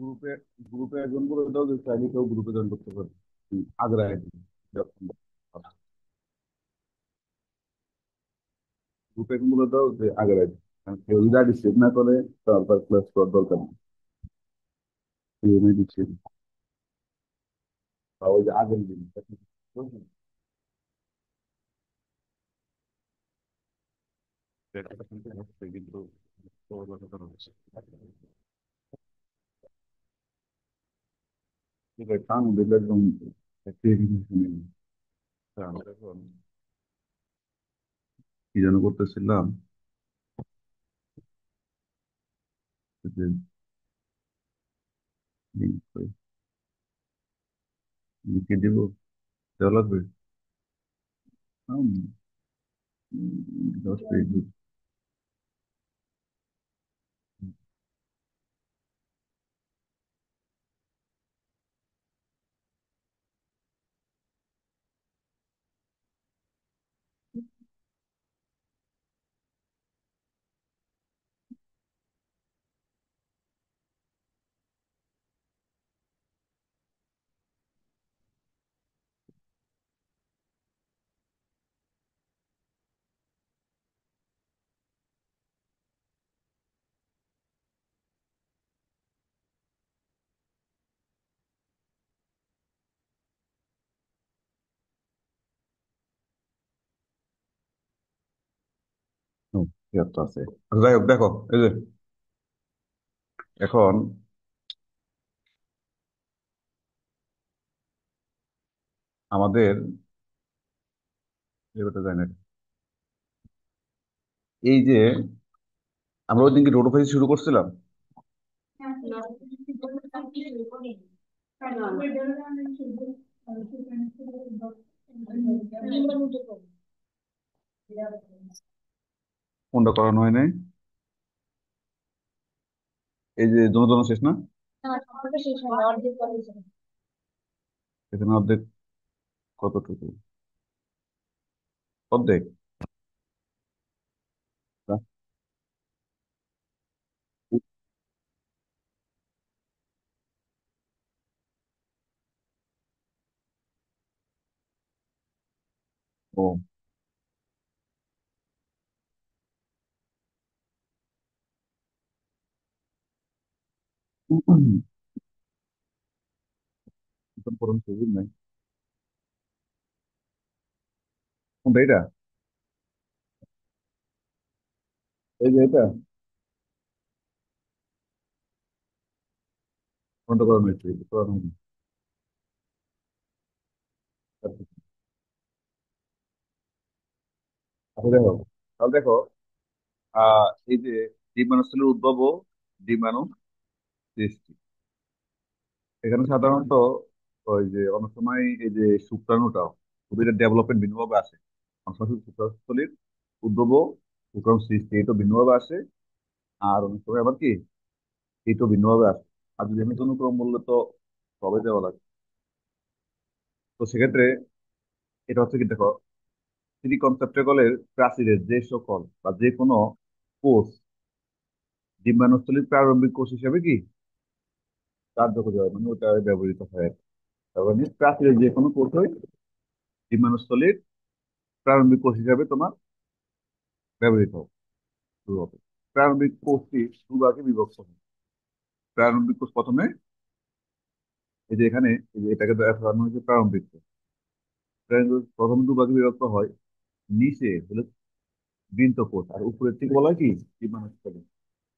গ্রুপে গ্রুপে একজন করে দাও যে চাইলে কেউ গ্রুপে জয়েন করতে পারে। আগ্রা আইডি গ্রুপে একজন বলে দাও যে আগ্রা আইডি, কারণ কেউ যদি আইডি সেভ না করে তারপর ক্লাস করার দরকার নেই। এই জন্যই দিচ্ছি। বা ওই যে আগের দিন ব্যাপারটা শুনতে হচ্ছে কিন্তু ঠিক আছে, কান দিলে একদম শুনি। আমরা এখন কি যেন করতেছিলাম, যে লিখে দিব, দেওয়া লাগবে। হুম, 10 পেজ। হুম, ঠিক আছে। আচ্ছা, যাই হোক, দেখো এই যে এখন আমাদের এবারে যাই না, এই যে আমরা ওই দিনকে রোডোফাইজ শুরু করছিলাম। কোনটা করানো হয় নাই? এই যে জন শেষ না? এখানে অর্ধেক, কতটুকু অর্ধেক? ও, পরম সুযোগ নাই। কোনটা এটা? এই যে এটা, কোনটা করানো হয়েছে? এটা করানো হয়নি। আচ্ছা, দেখো, তাহলে দেখো, এই যে ডিম্বাণুস্থলের উদ্ভব ও ডিম্বাণু সৃষ্টি, এখানে সাধারণত ওই যে অনেক সময় এই যে শুক্রাণুটা খুবই ডেভেলপমেন্ট ভিন্নভাবে আসে। অনেক সময় শুক্রাণুস্থলীর উদ্ভব ও শুক্রাণু সৃষ্টি এটা ভিন্নভাবে আসে। আর অনেক সময় আবার কি এটা ভিন্নভাবে আসে। আর যদি আমি অনুক্রম বললে তো সবে দেওয়া লাগে। তো সেক্ষেত্রে এটা হচ্ছে কি, দেখো, থ্রি কনসেপ্টেবলের প্রাচীরের যে সকল বা যে কোনো কোষ ডিম্বাণুস্থলীর প্রারম্ভিক কোষ হিসেবে কি কার্যকরী হয়, মানে ওটা ব্যবহৃত হয় আর কি। তার মানে প্রাচীরের যে কোনো কোষই ডিম্বাণুস্থলীর প্রারম্ভিক কোষ হিসেবে তোমার ব্যবহৃত শুরু হবে। প্রারম্ভিক কোষটি দুভাগে বিভক্ত হয়। প্রারম্ভিক কোষ প্রথমে এই যে এখানে, এই যে এটাকে দেখানো হয়েছে প্রারম্ভিক কোষ। প্রারম্ভিক কোষ প্রথমে দুভাগে বিভক্ত হয়। নিচে হলো বৃন্ত কোষ, আর উপরের থেকে বলা হয় কি ডিম্বাণুস্থলী,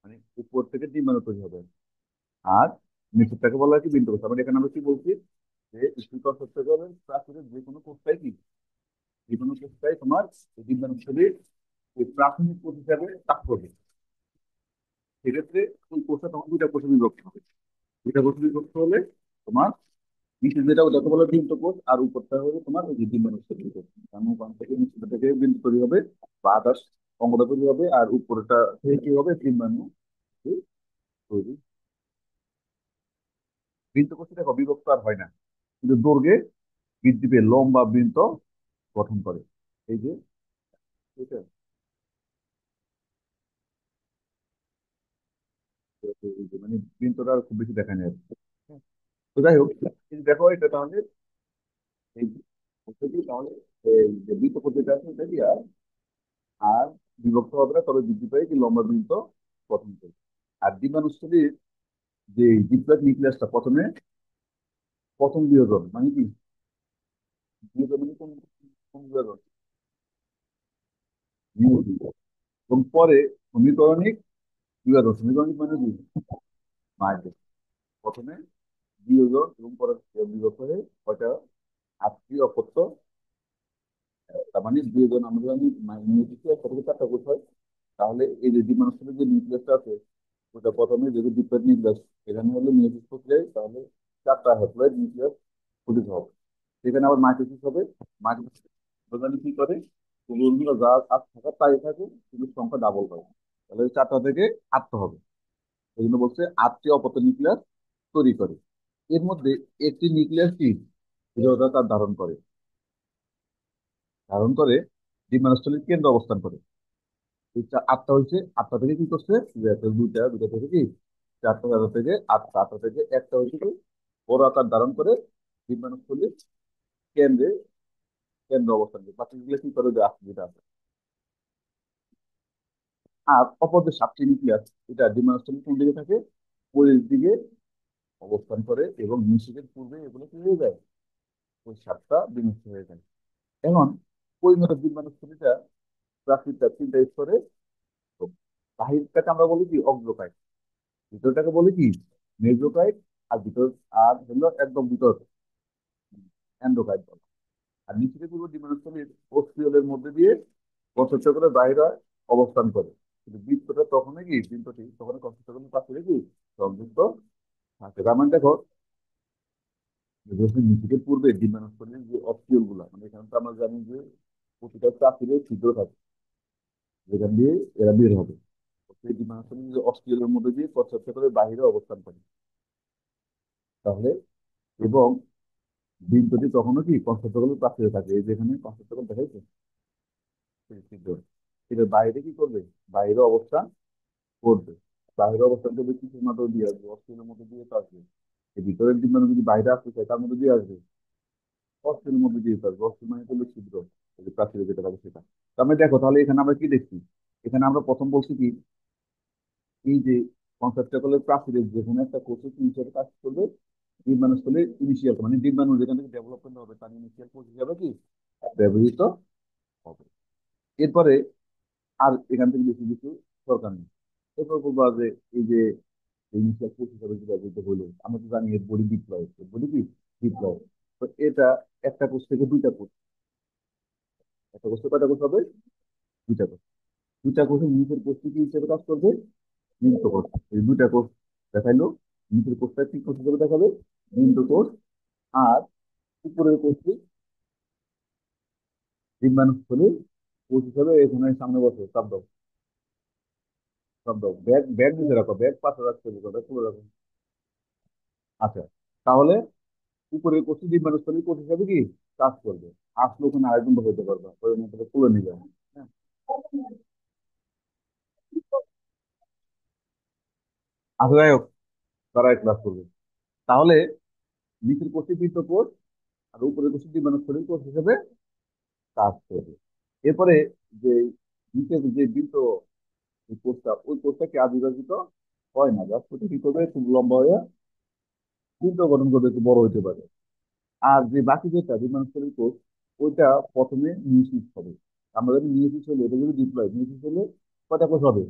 মানে উপর থেকে ডিম্বাণু তৈরি হবে। আর নিচেরটাকে বলা হয় কি বৃন্ত কোষ। আমরা এখানে আমরা কি বলছি, যে স্কুল কনসেপ্ট করবেন প্রাচীরের যে কোনো কোষটাই কি, যে কোনো কোষটাই তোমার এই ডিম্বাণুস্থলীর এই প্রাথমিক কোষ হিসাবে কাজ করবে। সেক্ষেত্রে ওই কোষটা তখন দুইটা কোষে বিভক্ত হবে। দুইটা কোষে বিভক্ত হলে তোমার নিচে যেটা ওটাকে বলে বৃন্ত কোষ, আর উপরটা হবে তোমার ওই যে ডিম্বাণুস্থলী কোষ। কারণ ওখান থেকে নিচে থেকে বৃন্ত তৈরি হবে বা আদার্স অঙ্গটা তৈরি হবে, আর উপরটা থেকে কি হবে ডিম্বাণু তৈরি। বৃন্ত কোষ দেখো বিভক্ত আর হয় না, কিন্তু দৈর্ঘ্যে বৃদ্ধি পেয়ে লম্বা বৃন্ত গঠন করে। এই যে এটা, এই যে মানে বৃন্তটা আর খুব বেশি দেখা যায় আর কি। হ্যাঁ। তো যাই হোক, এই যে দেখো এটা তাহলে এই হচ্ছে কি তাহলে এই যে বৃত্ত পদ্ধতি আছে এটা কি আর বিভক্ত হবে না, তবে বৃদ্ধি পায় কি লম্বা বৃত্ত গঠন করে। আর ডিম্বাণুস্থলীর যে ডিপ্লয়েড নিউক্লিয়াসটা প্রথমে প্রথম বিয়োজন মানে কি, বিয়োজন মানে কোন কোন বিয়োজন, নিউক্লিয়। এবং পরে সমীকরণিক বিভাজন, সমীকরণিক মানে কি মাইনাস। প্রথমে বিয়োজন এবং পরে বিভক্ত হয়ে কয়টা, আটটি অপত্য। তার মানে বিয়োজন আমরা জানি নিউক্লিয়াস একটা থেকে চারটা কোষ হয়। তাহলে এই যে ডিম্বাণুস্থলীর যে নিউক্লিয়াসটা আছে ওটা প্রথমে যদি ডিপ্লয়েড নিউক্লিয়াস, এখানে হলে মিয়োসিস প্রক্রিয়ায় তাহলে চারটা হ্যাপ্লয়েড নিউক্লিয়াস গঠিত হবে। সেখানে আবার মাইটোসিস হবে। মাইটোসিস প্রধানত কি করে, ক্রোমোজোমগুলো যা আর থাকার তাই থাকে, কিন্তু সংখ্যা ডাবল হয়। তাহলে ওই চারটা থেকে আটটা হবে। এই জন্য বলছে আটটি অপত্য নিউক্লিয়াস তৈরি করে। এর মধ্যে একটি নিউক্লিয়াস কি দৃঢ়তা তার ধারণ করে ডিম্বাণুস্থলীর কেন্দ্র অবস্থান করে। এই আটটা হয়েছে, আটটা থেকে কি করছে, যে একটা দুইটা দুইটা থেকে কি চারটা, চারটা থেকে আটটা, আটটা থেকে একটা হয়েছে কি বড় আকার ধারণ করে ডিম্বাণুস্থলীর কেন্দ্রে কেন্দ্র অবস্থান করে। বাকিগুলো কি করে, যে যেটা আছে। আর অপর যে সাতটি নিউক্লিয়াস, এটা ডিম্বাণুস্থলীর কোন দিকে থাকে, পরের দিকে অবস্থান করে এবং নিষেকের পূর্বে এগুলো কি হয়ে যায়, ওই সাতটা বিনষ্ট হয়ে যায়। এখন পরিণত ডিম্বাণুস্থলীটা প্রাকৃতিক তিনটা স্তরে। তো বাহিরটাকে আমরা বলি কি অগ্রকায়, ভিতরটাকে বলি কি মেজোকাইট, আর ভিতর আর হলো একদম ভিতর এন্ডোকাইট বলে। আর নিচে থেকে পুরো ডিম্বাণুস্থলীর অস্থিওলের মধ্যে দিয়ে কনসেপ্ট করে বাইরে অবস্থান করে। কিন্তু বৃত্তটা তখনই কি বৃত্তটি তখন কনসেপ্ট করে পাশে কি সংযুক্ত থাকে। তার মানে দেখো, নিচের পূর্বে ডিম্বাণুস্থলীর যে অস্থিওল গুলা, মানে এখানে তো আমরা জানি যে প্রতিটা চাকরির ছিদ্র থাকে যেখান দিয়ে এরা বের হবে। সেই ডিম্বাণুস্থলীর যে অস্থিওলের মধ্যে দিয়ে কনসেপ্ট করে বাইরে অবস্থান করে। তাহলে এবং বৃন্তটি তখনও কি কনসেপ্টগুলো প্রাচীরে থাকে, এই যেখানে কনসেপ্টগুলো দেখাইছে ছিদ্র, এটার বাইরে কি করবে, বাইরে অবস্থান করবে। বাইরে অবস্থান করবে কিছুর মাধ্যমে দিয়ে আসবে, অস্ট্রেলের মধ্যে দিয়ে তো আসবে। এই ভিতরের ডিম্বাণু যদি বাইরে আসতে চায় তার মধ্যে দিয়ে আসবে, অস্ট্রেলের মধ্যে দিয়ে আসবে। অস্ট্রেল মানে হলো ছিদ্র, এই যে প্রাচীরে যেটা থাকে সেটা। তো আমরা দেখো তাহলে এখানে আমরা কি দেখছি, এখানে আমরা প্রথম বলছি কি, এই যে কনসেপ্টগুলো প্রাচীরের যে কোনো একটা কোষে কি হিসেবে কাজ করবে, ডিম্বাণুস্থলে ইনিশিয়াল মানে ডিম্বাণু যেখান থেকে ডেভেলপমেন্ট হবে তার ইনিশিয়াল কোষ হিসাবে কি ব্যবহৃত হবে। এরপরে আর এখান থেকে বেশি কিছু দরকার নেই। এরপর বলবো যে এই যে ইনিশিয়াল কোষ হিসাবে যে ব্যবহৃত হলো, আমরা তো জানি এর বডি ডিপ্লয়, এর বডি কি ডিপ্লয়। তো এটা একটা কোষ থেকে দুইটা কোষ, একটা কোষে কয়টা কোষ হবে, দুইটা কোষ। দুইটা কোষের নিচের কোষটি কি হিসেবে কাজ করবে, নিম্ন কোষ। এই দুইটা কোষ দেখাইলো, নিচের কোষটা কি কোষ হিসেবে দেখাবে, নিম্ন কোষ। আর উপরের কোষটি ডিম্বাণুস্থলী কোষ হিসেবে এখানে সামনে বসে শব্দ শব্দ ব্যাগ ব্যাগ দিতে রাখো, ব্যাগ পাশে রাখতে হবে, খুলে রাখো। আচ্ছা, তাহলে উপরের কোষটি ডিম্বাণুস্থলী কোষ হিসেবে কি কাজ করবে। আসলে ওখানে আরেকজন বসাইতে পারবে, ওই মধ্যে তুলে নিবে। হ্যাঁ, আচ্ছা যাই হোক, তারা ক্লাস করবে। তাহলে নিচের কোষটি বৃত্ত কোষ আর উপরের কোষটি ডিম্বাণুস্থলী কোষ হিসেবে কাজ করবে। এরপরে যে নিচের যে বৃত্ত এই কোষটা, ওই কোষটা কি আবির্ভাজিত হয় না, জাস্ট ওটা কি করবে, খুব লম্বা হয়ে বৃত্ত গঠন করবে, একটু বড় হইতে পারে। আর যে বাকি যেটা ডিম্বাণুস্থলী কোষ, ওইটা প্রথমে মিউসিস হবে। আমরা যদি মিউসিস হলে, এটা যদি ডিপ্লয় মিউসিস হলে কয়টা কোষ হবে,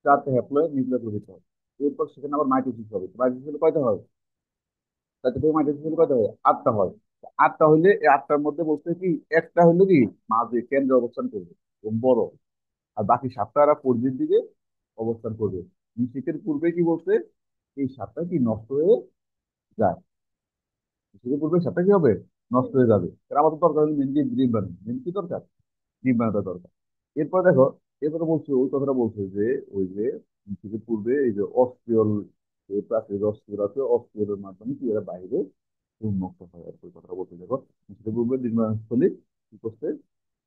চারটে হ্যাপ্লয়েড নিউক্লিয়াস গঠিত হয়। এরপর সেখানে আবার মাইটোসিস হবে, মাইটোসিস হলে কয়টা হয়, চারটে থেকে মাইটোসিস হলে কয়টা হয়, আটটা হয়। আটটা হইলে এই আটটার মধ্যে বলতে কি একটা হইলে কি মাঝে কেন্দ্রে অবস্থান করবে এবং বড়। আর বাকি সাতটা আর পূর্বের দিকে অবস্থান করবে। নিষেকের পূর্বে কি বলছে, এই সাতটা কি নষ্ট হয়ে যায়, নিষেকের পূর্বে সাতটা কি হবে, নষ্ট হয়ে যাবে। তার আমাদের দরকার হলো মেন কি ডিম্বাণু, মেন কি দরকার, ডিম্বাণুটা দরকার। এরপর দেখো, এরপরে বলছে ওই কথাটা বলছে যে ওই যে নিষেকের পূর্বে এই যে অস্ট্রিয়ল, এই প্রাচীর অস্ট্রিয়ল আছে, অস্ট্রিয়লের মাধ্যমে কি এরা বাইরে উন্মুক্ত হয়। আর ওই কথাটা বলতে দেখো, নিষেকের পূর্বে ডিম্বাণুস্থলী কি করছে,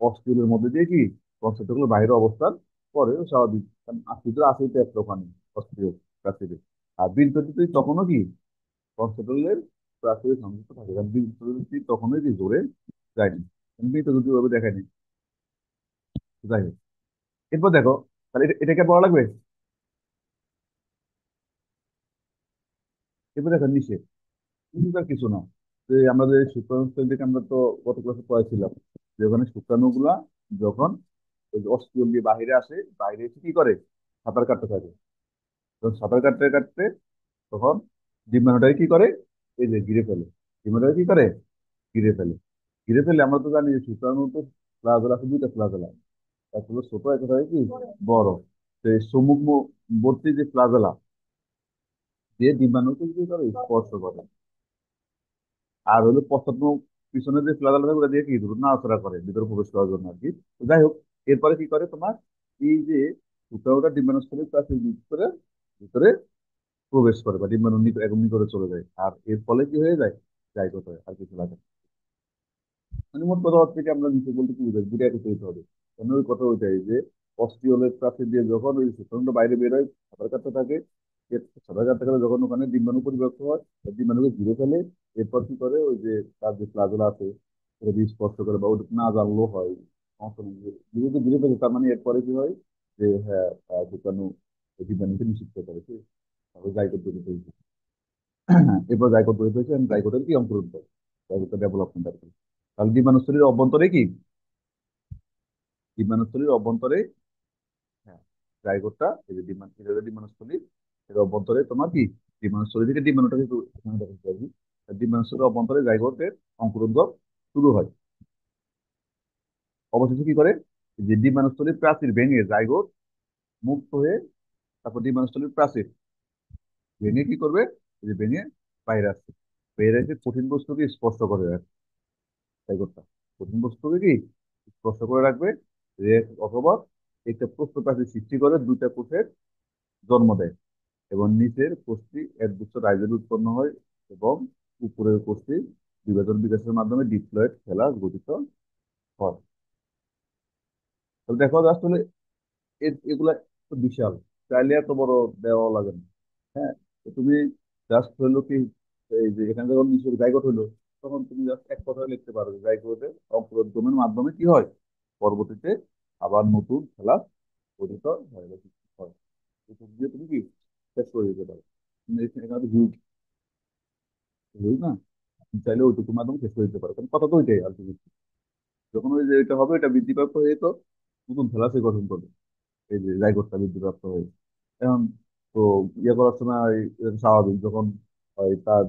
অস্ট্রিয়লের মধ্যে দিয়ে কি কনসেপ্টগুলো বাইরে অবস্থান করে, স্বাভাবিক, কারণ ভিতরে আসেই তো একটা ওখানে অস্ট্রিয়ল। প্রাচীরে। আর বীরপ্রাচীর তখনও কি কনস্টেবলের প্রাচীরে সংযুক্ত থাকে, কারণ বীরপ্রাচীর তখনই কি জোরে যায়নি, বীরপ্রাচীর ওভাবে দেখায়নি। যাই হোক, এরপর দেখো, তাহলে এটাকে পড়া লাগবে। এরপর দেখো নিষেধ। নিষেধ আর কিছু না, যে আমরা যে শুক্রাণু থেকে আমরা তো গত ক্লাসে পড়াইছিলাম যে ওখানে শুক্রাণু গুলা যখন ওই যে অস্টিওল দিয়ে বাইরে আসে, বাইরে এসে কি করে, সাঁতার কাটতে থাকে। তখন সাঁতার কাটতে কাটতে তখন ডিম্বাণুটাকে কি করে, এই যে ঘিরে ফেলে। ডিম্বাণুটাকে কি করে, ঘিরে ফেলে। ঘিরে ফেলে আমরা তো জানি যে শুক্রাণু তো ফ্লাজেলা আছে, দুইটা ফ্লাজেলা, একটা হলো ছোট, একটা হয় কি বড়। তো এই বর্তী যে ফ্লাজেলা দিয়ে ডিম্বাণুকে কি করে, স্পর্শ করে। আর হলো পশ্চাৎমুখ পিছনে যে ফ্লাজেলা থাকে ওটা দিয়ে কি দ্রুত নাড়াচাড়া করে ভিতরে প্রবেশ করার জন্য আর কি। তো যাই হোক, এরপরে কি করে তোমার, এই যে শুক্রাণুটা ডিম্বাণুস্থলীর কাছে ভিতরে ভিতরে প্রবেশ করে বা ডিম্বাণু একদম নিকটে চলে যায়, আর এর ফলে কি হয়ে যায়, জাইগোট হয়, আর কিছু লাগে না। মানে মোট কথা হচ্ছে কি, আমরা নিচে বলতে কি বুঝাই, দুটো একত্রিত হইতে হবে। কারণ ওই কথা ওইটাই যে অস্টিওলের কাছে দিয়ে যখন ওই শুক্রাণুটা বাইরে বের হয়, সাঁতার কাটতে থাকে, সাঁতার কাটতে গেলে যখন ওখানে ডিম্বাণু পরিবর্তন হয়, ওই ডিম্বাণুকে ঘিরে ফেলে। এরপর কি করে, ওই যে তার যে প্লাজোলা আছে ওটা দিয়ে স্পর্শ করে, বা ওটা না জানলেও হয়, সমস্যা নেই। যেহেতু ঘিরে ফেলে তার মানে এরপরে কি হয়, যে হ্যাঁ, শুক্রাণু ওই ডিম্বাণুকে নিষিদ্ধ করে, ঠিক? তারপর জাইগোট তৈরি হয়েছে। এরপর জাইগোট তৈরি হয়েছে, জাইগোটের কি অঙ্কুরোদ্গত, জাইগোটের ডেভেলপমেন্ট আর কি। তাহলে ডিম্বাণুস্থলীর অভ্যন্তরে কি, ডিম্বাণুস্থলীর অভ্যন্তরে, হ্যাঁ, জাইগোটটা এই যে এটা হলো ডিম্বাণুস্থলী, এর অভ্যন্তরে তোমার কি, ডিম্বাণুস্থলী থেকে ডিম্বাণুটাকে একটু এখানে দেখাতে পারবি। ডিম্বাণুস্থলীর অভ্যন্তরে জাইগোটের অঙ্কুরোদ্গম শুরু হয়। অবশেষে কি করে, যে ডিম্বাণুস্থলীর প্রাচীর ভেঙে জাইগোট মুক্ত হয়ে, তারপর ডিম্বাণুস্থলীর প্রাচীর ভেঙে কি করবে, এই যে ভেঙে বাইরে আসছে, বাইরে এসে কঠিন বস্তুকে স্পর্শ করে রাখবে। জাইগোটটা কঠিন বস্তুকে কি স্পর্শ করে রাখবে, অথবা একটা প্রস্থপ্রাচীর সৃষ্টি করে দুইটা কোষের জন্ম দেয়, এবং নিচের কোষটি একগুচ্ছ রাইজোম উৎপন্ন হয়, এবং উপরের কোষটি বিভাজন বিকাশের মাধ্যমে ডিপ্লয়েড থেলাস গঠিত হয়। তাহলে দেখো যে আসলে এগুলা তো বিশাল, চাইলে এত বড় দেওয়া লাগে না। হ্যাঁ, তো তুমি জাস্ট হইলো কি, এই যে এখানে যখন নিচের জায়গোট হইলো, তখন তুমি জাস্ট এক কথায় লিখতে পারো যে জাইগোটের অঙ্কুরোদ্গমের মাধ্যমে কি হয়, পরবর্তীতে আবার নতুন খেলা গঠিত হয় বা সৃষ্টি হয়। এটুকু দিয়ে তুমি কি শেষ করে দিতে পারো। কিন্তু এখানে তো হিউজ, হিউজ না, তুমি চাইলে ওইটুকুর মাধ্যমে শেষ করে দিতে পারো, কারণ কথা তো ওইটাই আলটিমেটলি। যখন ওই যে এটা হবে, এটা বৃদ্ধিপ্রাপ্ত হয়ে তো নতুন থ্যালাসে গঠন করবে, এই যে জাইগোটটা বৃদ্ধিপ্রাপ্ত হয়ে। এখন তো ইয়ে করার সময় এটা স্বাভাবিক, যখন ওই তার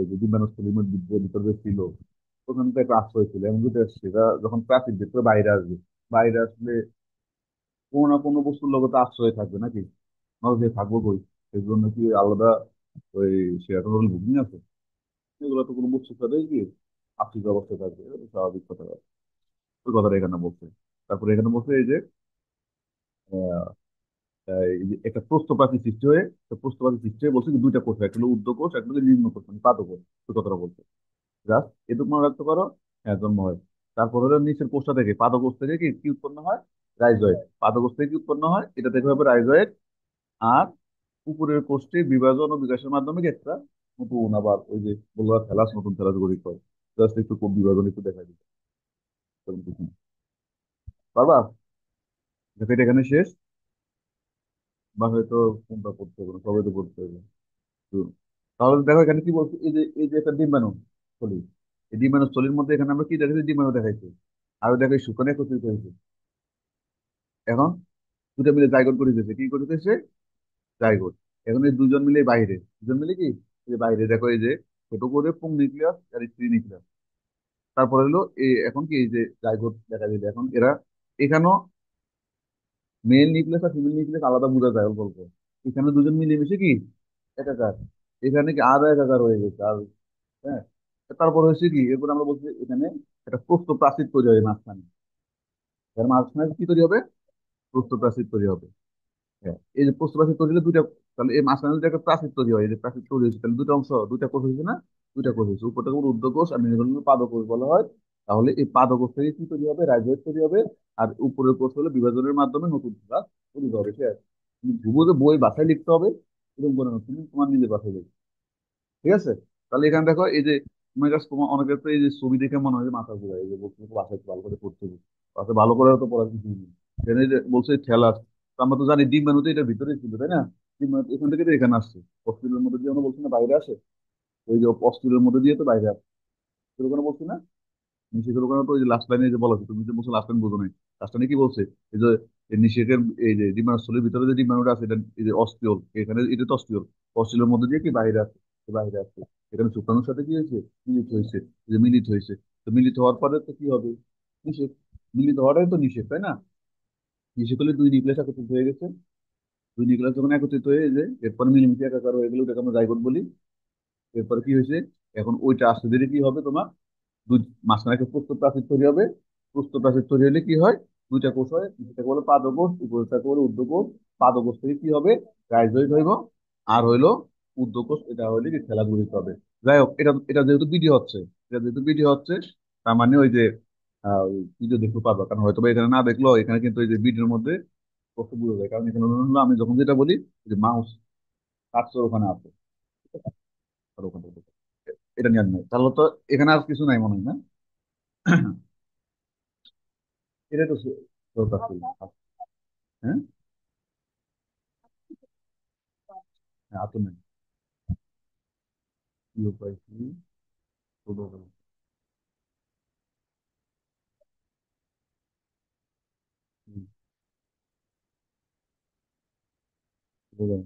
যে ডিম্বাণুস্থলীর মধ্যে ভিতরে ছিল, ওখানে তো একটা আশ্রয় ছিল, এমন যদি সেটা যখন প্রাচীর ভিতরে বাইরে আসবে, বাইরে আসলে কোনো না কোনো বস্তুর লোক তো আশ্রয় থাকবে নাকি, নজরে যে থাকবো কই, সেই জন্য কি আলাদা ওই শেয়ার বুকিং আছে, এগুলো তো কোনো বস্তুর সাথে কি আশ্রিত অবস্থায় থাকবে, এটা তো স্বাভাবিক কথা। ওই কথাটা এখানে বলছে। তারপরে এখানে বলছে এই যে আহ, এই যে একটা প্রস্থপ্রাচীর সৃষ্টি হয়ে, তো প্রস্থপ্রাচীর সৃষ্টি হয়ে বলছে কি দুইটা কোষ, একটা হলো ঊর্ধ্ব কোষ, একটা হলো নিম্ন কোষ, মানে পাদকোষ। ওই কথাটা বলছে, জাস্ট এটুকু মনে রাখতে পারো। হ্যাঁ, জন্ম হয়। তারপর হলো নিচের কোষটা থেকে, পাদকোষ থেকে কি কি উৎপন্ন হয়, রাইজয়েড। পাদকোষ থেকে কি উৎপন্ন হয়, এটা থেকে হবে রাইজয়েড। আর উপরের কোষটি বিভাজন ও বিকাশের মাধ্যমে কি একটা নতুন আবার ওই যে বললো থ্যালাস, নতুন থ্যালাস গঠিত হয়। জাস্ট একটু খুব বিভাজন একটু দেখা দিতে পারবা। দেখো এটা এখানে শেষ, বা হয়তো কোনটা পড়তে হবে না, সবাই তো পড়তে হবে। তো তাহলে দেখো এখানে কি বলছে, এই যে একটা ডিম্বাণু স্থলী, এই ডিম্বাণু স্থলীর মধ্যে এখানে আমরা কি দেখাচ্ছি, ডিম্বাণু দেখাইছি, আর দেখাই শুকানে একত্রিত হয়েছে। এখন দুটো মিলে জাইগোট করে দিয়েছে, কি করে দিয়েছে, জাইগোট। এখন এই দুজন মিলে বাইরে, দুজন মিলে কি, এই যে বাইরে দেখো, এই যে ছোট করে পুং নিউক্লিয়াস আর স্ত্রী নিউক্লিয়াস। তারপরে হলো এই এখন কি, এই যে জাইগোট দেখা দিলে, এখন এরা এখানেও মেল নিউক্লিয়াস আর ফিমেল নিউক্লিয়াস আলাদা বোঝা যায় অল্প অল্প। এখানে দুজন মিলেমিশে কি একাকার, এখানে কি আরো একাকার হয়ে গেছে আর। হ্যাঁ, তারপর হচ্ছে কি, এরপর আমরা বলছি এখানে একটা প্রস্থ প্রাচীর তৈরি হয় মাঝখানে। এর মাঝখানে কি তৈরি হবে, প্রস্থ প্রাচীর তৈরি হবে। হ্যাঁ, এই যে প্রস্থ প্রাচীর তৈরি হলে দুইটা, তাহলে এই মাঝখানে যদি একটা প্রাচীর তৈরি হয়, এই যে প্রাচীর তৈরি হয়েছে, তাহলে দুটো অংশ, দুইটা কোষ হয়েছে না, দুইটা কোষ হয়েছে, উপরটা ঊর্ধ্বকোষ আর নিচের পাদকোষ বলা হয়। তাহলে এই পাদকোষ থেকে কি তৈরি হবে, রাইজোইড তৈরি হবে। আর উপরের কোষ হলে বিভাজনের মাধ্যমে নতুন ক্লাস তৈরি হবে। ঠিক আছে, তুমি ভূগোলে বই বাসায় লিখতে হবে, এরকম করে না, তুমি তোমার নিজের পাশে দেখো। ঠিক আছে? তাহলে এখানে দেখো এই যে তোমার কাছে, তোমার অনেকের তো এই যে ছবি দেখে মনে হয় যে মাথা ঘুরায়, এই যে বলছে বাসায় একটু ভালো করে পড়তে হবে। বাসায় ভালো করে তো পড়ার কিছু নেই। এখানে এই যে বলছে ঠেলা, তো আমরা তো জানি ডিম বানুতে এটা ভিতরে ছিল, তাই না? ডিম বানু এখান থেকে তো এখানে আসছে, হসপিটালের মধ্যে দিয়ে আমরা বলছি না বাইরে আসে, ওই যে হসপিটালের মধ্যে দিয়ে তো বাইরে আসে, সেরকম বলছি না? নিষেকের ওখানে তো ওই যে লাস্ট লাইনে যে বলা হচ্ছে, তুমি যে বলছো লাস্ট লাইন বোঝো নাই, লাস্ট লাইনে কি বলছে? এই যে এই নিষেকের এই যে ডিম্বাণুস্থলের ভিতরে যে ডিম্বাণুটা আছে, এটা এই যে অস্টিওল, এখানে এটা তো অস্টিওল, অস্টিওলের মধ্যে দিয়ে কি বাইরে আছে, বাইরে আছে। এখানে শুক্রাণুর সাথে কি হয়েছে? মিলিত হয়েছে। এই যে মিলিত হয়েছে, তো মিলিত হওয়ার পরে তো কি হবে? নিষেক। মিলিত হওয়াটাই তো নিষেক, তাই না? নিষেক হলে দুই নিউক্লিয়াস একত্রিত হয়ে গেছে, দুই নিউক্লিয়াস যখন একত্রিত হয়ে যে এরপর মিলিমিশে একাকার হয়ে গেলে ওটাকে আমরা জাইগোট বলি। এরপরে কি হয়েছে? এখন ওইটা আস্তে ধীরে কি হবে তোমার, দুই মাঝখানে একটা প্রস্থ প্রাচীর তৈরি হবে। প্রস্থ প্রাচীর তৈরি হলে কি হয়? দুইটা কোষ হয়, যেটাকে বলে পাদকোষ, উপরেরটাকে বলে ঊর্ধ্বকোষ। পাদকোষ থেকে কি হবে? রাইজোইড হইব। আর হইলো ঊর্ধ্বকোষ, এটা হইলে কি খেলাধুলিত হবে। যাই হোক, এটা এটা যেহেতু ভিডিও হচ্ছে, এটা যেহেতু ভিডিও হচ্ছে, তার মানে ওই যে ওই ভিডিও দেখতে পারবো, কারণ হয়তো বা এখানে না দেখলো, এখানে কিন্তু ওই যে ভিডিওর মধ্যে কষ্ট বোঝা যায়, কারণ এখানে হলো আমি যখন যেটা বলি, যে মাউস কাটছে ওখানে আছে, আর ওখানে দেখো। এটা নিয়ে আর নেই তাহলে তো, এখানে আর কিছু নাই মনে হয় না? এটা তো দরকার ছিল। হ্যাঁ, হ্যাঁ, আতো নাই। কি উপায় কি? ছোট করে। হুম, ছোট করে।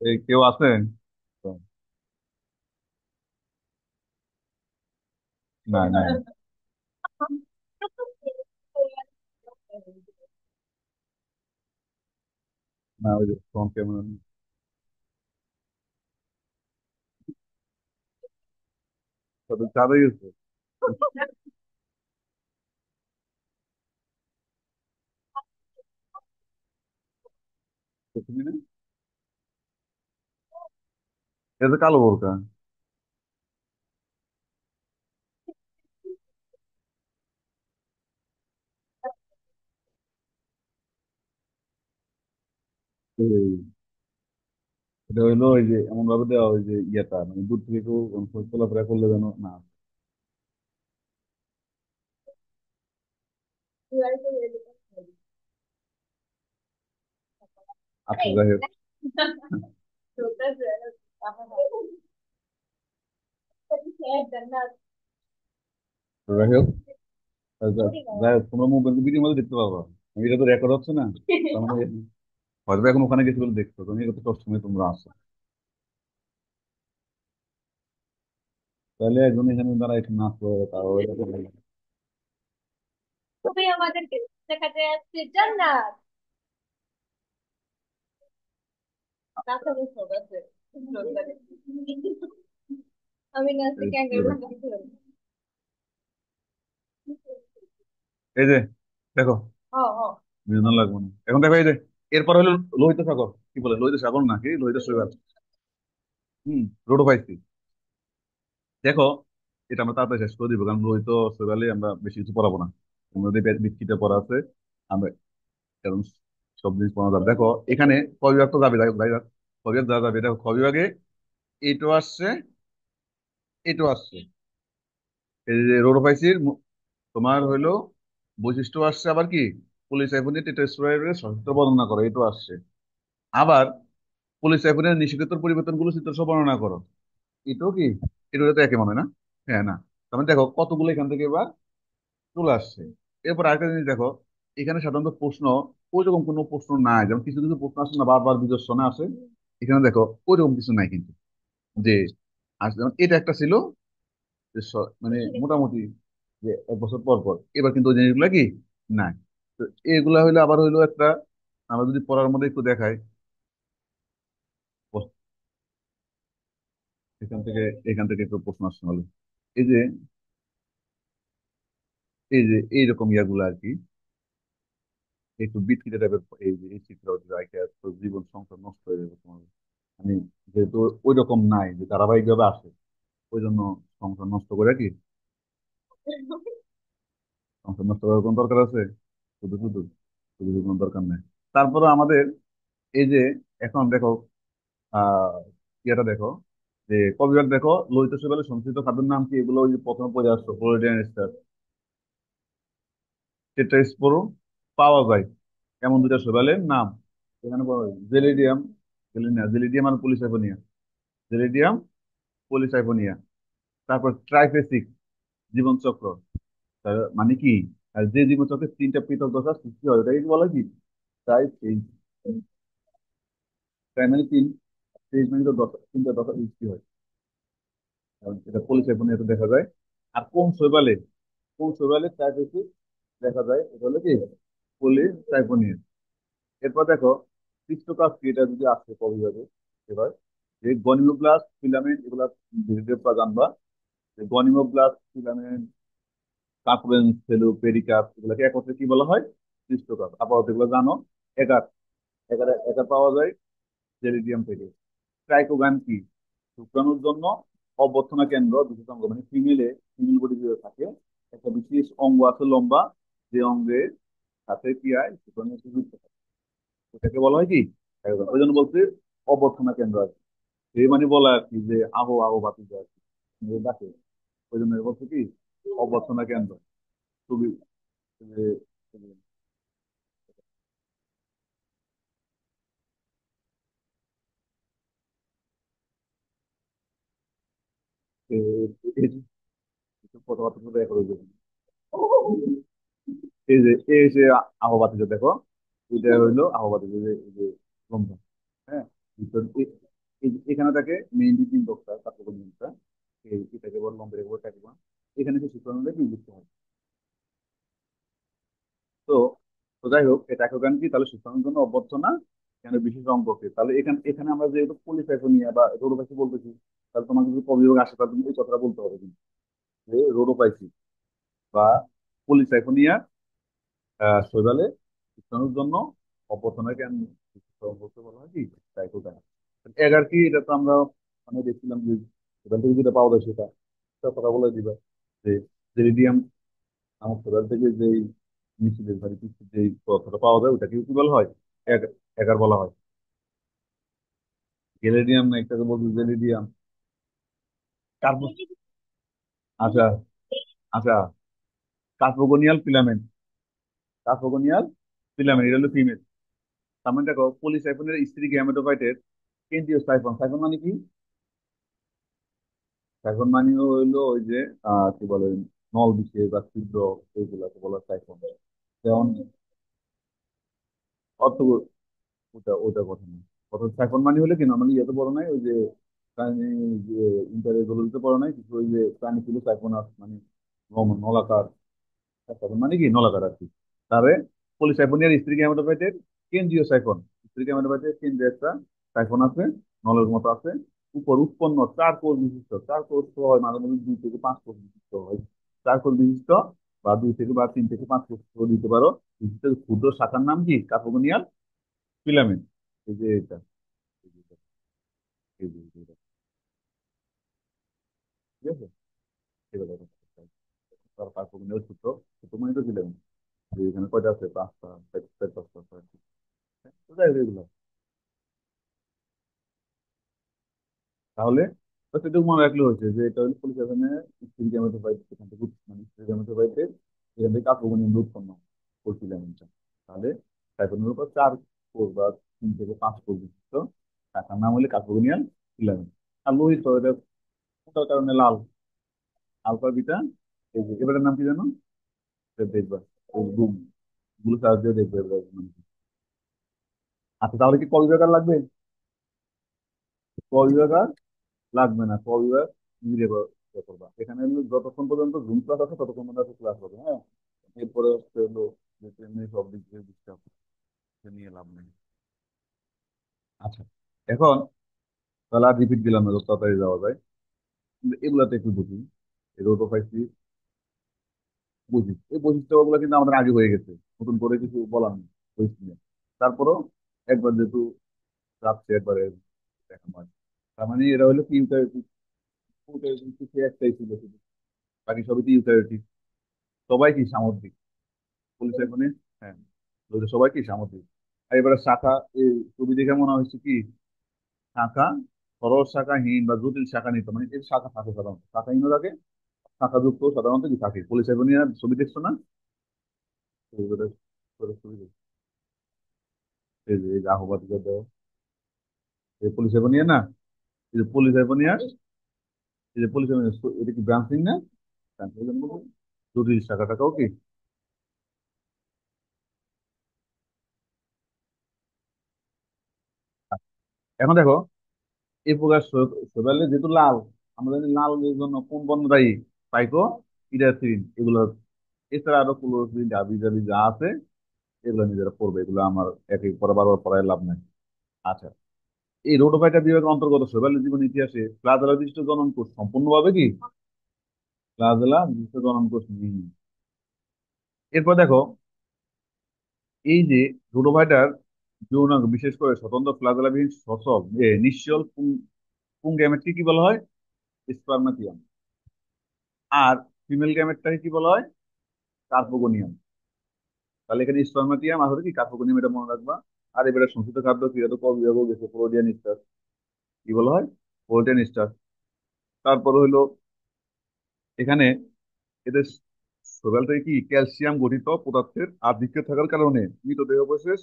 এই কেউ আছে? তো, না না না, ওই যে ফ্রন্ট ক্যামেরা চাঁদা গেছে। দেখলি না? এটা তো কালো বোরকা। এই, এটা হইলো ওই যে এমন ভাবে দেওয়া, ওই যে ইয়েটা মানে দূর থেকে কেউ চলাফেরা করলে যেন না। আচ্ছা, যাই হোক। যাই হোক, যাই হোক, তোমরা মোবাইল ভিডিওর মধ্যে দেখতে পাবা। এটা তো রেকর্ড হচ্ছে না, তার মানে হয়তো এখন ওখানে গেছে বলে দেখছো তুমি, কত সবসময় তোমরা আসো। তাহলে একজন এখানে দ্বারা একটু নাচলো, তাও তুমি আমাদেরকে দেখাতে আসছে জান্নাত। নাচানো সব আছে। আমি নাচতে ক্যাঙ্গারু নাচতে পারি। এই যে দেখো, হ হ। বিনোদন লাগবে না এখন, দেখো এই যে এরপর হলো লোহিত সাগর। কি বলে লোহিত সাগর, নাকি লোহিত সাগর? হম, রোডো পাইছি। দেখো, এটা আমরা তাড়াতাড়ি শেষ করে দিব, কারণ লোহিত সাগরে আমরা বেশি কিছু পড়াবো না। আমরা যে বিচ্ছিটা পড়া আছে, আমরা কারণ সব জিনিস পড়া যাবে। দেখো এখানে কবিভাগ তো যাবে, যাই হোক, যাই হোক, কবিভাগ যা যাবে, দেখো কবিভাগে এইটো আসছে, এইটো আসছে। এই যে রোডো পাইছির তোমার হইলো বৈশিষ্ট্য আসছে, আবার কি পলিসাইফোনিক টেস্টোস্টেরনের সশস্ত্র বর্ণনা করো, এটাও আসছে। আবার পলিসাইফোনের নিষেধের পরিবর্তনগুলো চিত্র বর্ণনা করো, এটাও কি, এটা তো একই মনে হয় না? হ্যাঁ, না? তার মানে দেখো কতগুলো এখান থেকে এবার চলে আসছে। এরপর আরেকটা জিনিস দেখো, এখানে সাধারণত প্রশ্ন ওইরকম কোনো প্রশ্ন নাই, যেমন কিছু কিছু প্রশ্ন আসে না বারবার বিদর্শনে আসে, এখানে দেখো ওইরকম কিছু নাই কিন্তু, যে আসলে যেমন এটা একটা ছিল, যে মানে মোটামুটি যে এক বছর পর পর, এবার কিন্তু ওই জিনিসগুলো কি নাই। তো এগুলা হইলো আবার হইলো একটা, আমরা যদি পড়ার মধ্যে একটু দেখাই, এখান থেকে, এখান থেকে একটু প্রশ্ন আসতে হলে, এই যে এই যে এইরকম ইয়াগুলো আর কি, একটু বিকৃত টাইপের, এই যে এই চিত্র রাইখে তো জীবন সংসার নষ্ট হয়ে যাবে তোমার। মানে যেহেতু ওই রকম নাই, যে ধারাবাহিক ভাবে আসে, ওই জন্য সংসার নষ্ট করে কি, সংসার নষ্ট করার কোনো দরকার আছে? শুধু শুধু, শুধু শুধু কোনো দরকার নেই। তারপরে আমাদের এই যে এখন দেখো, আহ ইয়েটা দেখো, যে কবিবার দেখো, লোহিত শৈবালে সঞ্চিত খাদ্যের নাম কি? এগুলো ওই যে প্রথমে পড়ে আসছো, ফ্লোরিডিয়ান স্টার, টেট্রাস্পোরো পাওয়া যায় এমন দুটা শৈবালের নাম এখানে পাওয়া যায়। জেলিডিয়াম, জেলিডিয়াম আর পলিসাইফোনিয়া, জেলিডিয়াম পলিসাইফোনিয়া। তারপর ট্রাইফেসিক জীবনচক্র, তার মানে কি? আর যে জীবনচক্রের তিনটা পৃথক দশা সৃষ্টি হয় ওটাকে কি বলা কি? ট্রাইফেজ। তাই মানে তিন, তেইশ মিনিট দশা, তিনটা দশা সৃষ্টি হয়, কারণ এটা পলিসাইফোনিয়াতে দেখা যায়। আর কোন শৈবালে ট্রাইফেসিক দেখা যায়, এটা হলো কি পলিসাইফোনিয়া। এরপর দেখো পৃষ্ঠকাজ কি, এটা যদি আসে কবিভাবে এবার, যে গনিমোব্লাস্ট ফিলামেন্ট, এগুলা ধীরে ধীরে পড়া জানবা। যে গনিমোব্লাস্ট ফিলামেন্ট, কার্পেন্স, সেলু, পেরিকাপ, এগুলাকে একত্রে কি বলা হয়? পৃষ্ঠকাজ। আপাতত এগুলো জানো। এগার, এগার পাওয়া যায় জেলিডিয়াম থেকে। ট্রাইকোগান কি? শুক্রাণুর জন্য অভ্যর্থনা কেন্দ্র, বিশেষ অঙ্গ, মানে ফিমেল বডি থাকে একটা বিশেষ অঙ্গ আছে লম্বা, যে অঙ্গের সাথে কি হয়, শুক্রাণু যুক্ত থাকে, ওটাকে বলা হয় কি? ট্রাইকোগান। ওই জন্য বলতে অভ্যর্থনা কেন্দ্র আছে। এই মানে বলা আর কি, যে আহো আহো বাতিজা আর কি, যে ডাকে। ওই জন্য বলছে কি অভ্যর্থনা কেন্দ্র। খুবই যে- এই যে কথাবার্তা শুধু এক হয়ে যাবে। এই যে আহবাতিজা দেখো, এটা হইলো আহবাতিজা, যে এই যে লম্বা। হ্যাঁ, এখানে থাকে মেইনলি তিন বক্তা কার্যক্রমটা, এটাকে বল লম্বের উপর থাকে। এখানে যে শুক্রাণুটা কি যুক্ত হয়। তো তো যাই হোক, এটা একগান কি তাহলে শুক্রাণুর জন্য অভ্যর্থনা কেন বিশেষ অঙ্গকে, তাহলে এখানে এখানে আমরা যেহেতু পলিসাইফোনিয়া বা রোডোপাইসি বলতেছি, তাহলে তোমাকে যদি কবিয়োগ আসে তাহলে তুমি এই কথাটা বলতে হবে কিন্তু, যে রোডোপাইসি বা পলিসাইফোনিয়া শৈবালে শুক্রাণুর জন্য অভ্যর্থনা কেন বলতে বলা হয় কি? সাইটোকাইন। এগার কি, এটা তো আমরা মানে দেখছিলাম যে শৈবাল থেকে যেটা পাওয়া যায় সেটা, একটা কথা বলে দিবা, যে জেরিডিয়াম আমার শৈবাল থেকে যেই মিশ্রিত ভারী যেই পদার্থটা পাওয়া যায় ওটাকে কি বলা হয়? এগার বলা হয়। গেলেডিয়াম না একটাকে বলছে জেলিডিয়াম। কার্বো, আচ্ছা, আচ্ছা, কার্বোগোনিয়াল ফিলামেন্ট, কার্বোগোনিয়াল ফিলামেন্ট, এটা হলো ফিমেল। তার মানে দেখো পলিসাইফনের স্ত্রী গ্যামেটোফাইটের কেন্দ্রীয় সাইফন, সাইফন মানে কি? সাইফন মানে হইলো ওই যে কি বলে, নল বিশেষ বা ছিদ্র, এইগুলাকে বলা সাইফন। যেমন অর্থ, ওটা ওটা কথা না। অর্থাৎ সাইফন মানে হলে কি, নর্মালি ইয়েতে পড়ো নাই ওই যে প্রাণী, যে ইন্টারভিউতে পড়ো নাই কিছু, ওই যে প্রাণী ছিল সাইফোনাস মানে নলাকার। সাইফন মানে কি নলাকার আর কি। তারে পলিসাইফোনিয়ার স্ত্রী গ্যামেটোফাইটের কেন্দ্রীয় সাইফন, স্ত্রী গ্যামেটোফাইটের কেন্দ্রে একটা সাইফন আছে, নলের মতো আছে। উপর উৎপন্ন চার কোষ বিশিষ্ট, চার কোষ তো হয় মাঝে মধ্যে, দুই থেকে পাঁচ কোষ বিশিষ্ট হয়, চার কোষ বিশিষ্ট বা দুই থেকে বা তিন থেকে পাঁচ কোষ দিতে পারো বিশিষ্ট ক্ষুদ্র শাখার নাম কি? কার্বোগোনিয়াল ফিলামেন্ট। এই যে এটা, এই যে এটা, এই যে এটা, ঠিক আছে। এবার দেখো, তার কার্বোগোনিয়াল সূত্র, সূত্র মানে তো ফিলামেন্ট। যে এখানে কয়টা আছে? পাঁচটা, চার পাঁচটা, ছয়টা। হ্যাঁ, তো যাই হোক এগুলো। তাহলে তো সেটুকু মনে রাখলে হয়েছে, যে এটা হলো পলিসাইফেনের স্ত্রী গ্যামেটোফাইট, এখান থেকে মানে স্ত্রী গ্যামেটোফাইটের এখান থেকে কার্বোগোনিয়াম উৎপন্ন কোষ ফিলামেন্টটা। তাহলে সাইফোনের উপর চার কোষ বা তিন থেকে পাঁচ কোষ বিশিষ্ট তার নাম হলে কার্বোগোনিয়াল ফিলামেন্ট। আর লোহিত এটা কোটার কারণে লাল, আলফা বিটা। এই যে এবারের নাম কি জানো? এটা দেখবা, ওই গুলো সার্চ দিয়ে দেখবে এবার নাম কি। আচ্ছা, তাহলে কি ক বিভাগ লাগবে? ক বিভাগ লাগবে না, ক বিভাগ নিজে করবা। এখানে হলো যতক্ষণ পর্যন্ত জুম ক্লাস আছে ততক্ষণ পর্যন্ত ক্লাস হবে। হ্যাঁ, এরপরে হচ্ছে হলো যে এমনি সব দিক থেকে ডিস্টার্ব নিয়ে লাভ নেই। আচ্ছা, এখন তাহলে আর রিপিট দিলাম না, যত তাড়াতাড়ি যাওয়া যায়। কিন্তু এগুলাতে একটু বুঝি, এই রোটোফাইসি বৈশিষ্ট্য, এই বৈশিষ্ট্যগুলো কিন্তু আমাদের আগে হয়ে গেছে, নতুন করে কিছু বলার নেই বৈশিষ্ট্য নিয়ে। তারপরও একবার যেহেতু যাচ্ছে একবারে দেখা হয়, তার মানে এরা হলো কি ইউক্যারিওটিক, ইউক্যারিওটিক একটাই ছিল শুধু, বাকি সবই তো ইউক্যারিওটিক। সবাই কি সামুদ্রিক পলিসাইফোনে? হ্যাঁ, বলতে সবাই কি সামুদ্রিক। আর এবারে শাখা, এই ছবি দেখে মনে হচ্ছে কি শাখা, সরল শাখাহীন বা জটিল শাখা নিতে, মানে এর শাখা থাকে সাধারণত, শাখাহীন থাকে, শাখা যুক্ত সাধারণত কি থাকে, পলিসাইবনিয়ার ছবি দেখছো না? ছবি দেখছো? এই যে আহ্বাদ এই পলিসাইবনিয়া না, এই যে পলিসাইবনিয়া, এই যে পলিসাইবনিয়া, এটা কি ব্রাঞ্চিং না? ব্রাঞ্চিং এর জন্য বলবো। জটিল শাখাটাকেও কি। এখন দেখো, এই প্রকার শৈবালে যেহেতু লাল, আমরা জানি লাল এর জন্য কোন বর্ণ দায়ী? পাইকো, ইরাথিন, এগুলো। এছাড়া আরো ক্লোরোফিল, জাবি জাবি যা আছে, এগুলো নিজেরা পড়বে, এগুলো আমার এক এক পরে বারবার পড়ায় লাভ নাই। আচ্ছা, এই রোটোফাইটা বিভাগের অন্তর্গত শৈবালের জীবন ইতিহাসে প্লাজেলা বিশিষ্ট জনন কোষ সম্পূর্ণভাবে কি প্লাজেলা বিশিষ্ট জনন কোষ নেই। এরপর দেখো, এই যে রোটোফাইটার যৌনাঙ্গ, বিশেষ করে স্বতন্ত্র প্লাজেলাবিহীন সচল নিশ্চল পুং গ্যামেটকে কি বলা হয়? স্পার্মাটিয়াম। আর ফিমেল গ্যামেটটাকে কি বলা হয়? কার্পোগোনিয়াম। তাহলে এখানে স্পার্মাটিয়াম আর হলো কি কার্পোগোনিয়াম, এটা মনে রাখবা। আর এবারে সংশ্লিষ্ট খাদ্য ক্রিয়া তো বিভাগও গেছে, প্রোটিয়ান স্টার, কি বলা হয়? প্রোটিয়ান স্টার। তারপরে হলো এখানে এদের শরীরটাই কি ক্যালসিয়াম গঠিত পদার্থের আধিক্য থাকার কারণে মৃতদেহ অবশেষ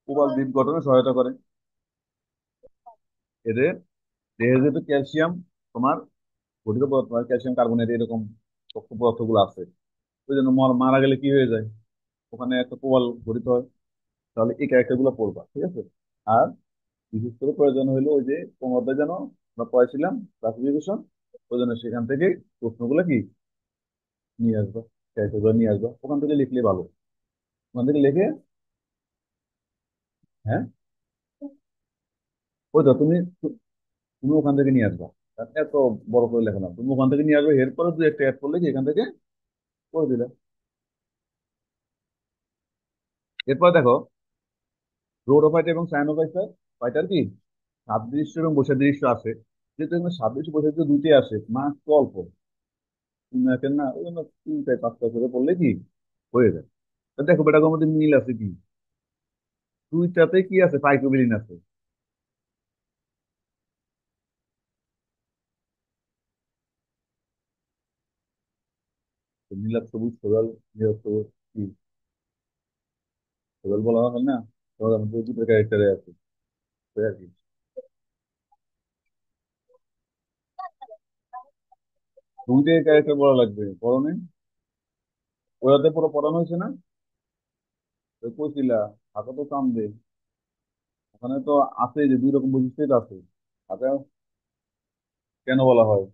প্রবাল দ্বীপ গঠনে সহায়তা করে। এদের দেহে যেহেতু ক্যালসিয়াম তোমার গঠিত পদার্থ হয়, ক্যালসিয়াম কার্বনেট এরকম শক্ত পদার্থগুলো আছে, ওই জন্য মারা গেলে কি হয়ে যায়, ওখানে একটা প্রবাল গঠিত হয়। তাহলে এই ক্যারেক্টার গুলো পড়বা, ঠিক আছে। আর বিশেষ করে প্রয়োজন হলো ওই যে তোমাদের যেন আমরা পড়াইছিলাম ক্লাসিফিকেশন, ওই জন্য সেখান থেকে প্রশ্নগুলো কি নিয়ে আসবা, ক্যারেক্টার গুলো নিয়ে আসবা, ওখান থেকে লিখলে ভালো। ওখান থেকে লিখে, হ্যাঁ, ওই তো তুমি ওখান থেকে নিয়ে আসবা। আর এত বড় করে লেখা না, তুমি ওখান থেকে নিয়ে আসবে, এরপরে দু একটা অ্যাড করলে কি এখান থেকে করে দিলে। এরপর দেখো, রোডোফাইট এবং সায়ানোফাইটার ফাইটার কি সাদৃশ্য এবং বৈসাদৃশ্য আছে। যেহেতু এখানে সাদৃশ্য বৈসাদৃশ্য দুইটাই আসে, মার্ক তো অল্প, তিন মার্কের না, ওই জন্য তিনটায় পাঁচটা করে পড়লে কি হয়ে যায়। তা দেখো বেটার মধ্যে মিল আছে কি, দুইটাতে কি আছে, ফাইকোবিলিন আছে। তো নীলাভ সবুজ সরল, নীলাভ সবুজ কি সরল বলা হয় না, সরল আমাদের দুটো ক্যারেক্টারে আছে, তাই আর কি। দুইটাই ক্যারেক্টার বলা লাগবে, পরনে ওরাতে পুরো পড়ানো হয়েছে না? ওই কইছিলা, হাতে তো কাম দে, ওখানে তো আছে যে দুই রকম বৈশিষ্ট্য আছে। হাতে কেন বলা হয়?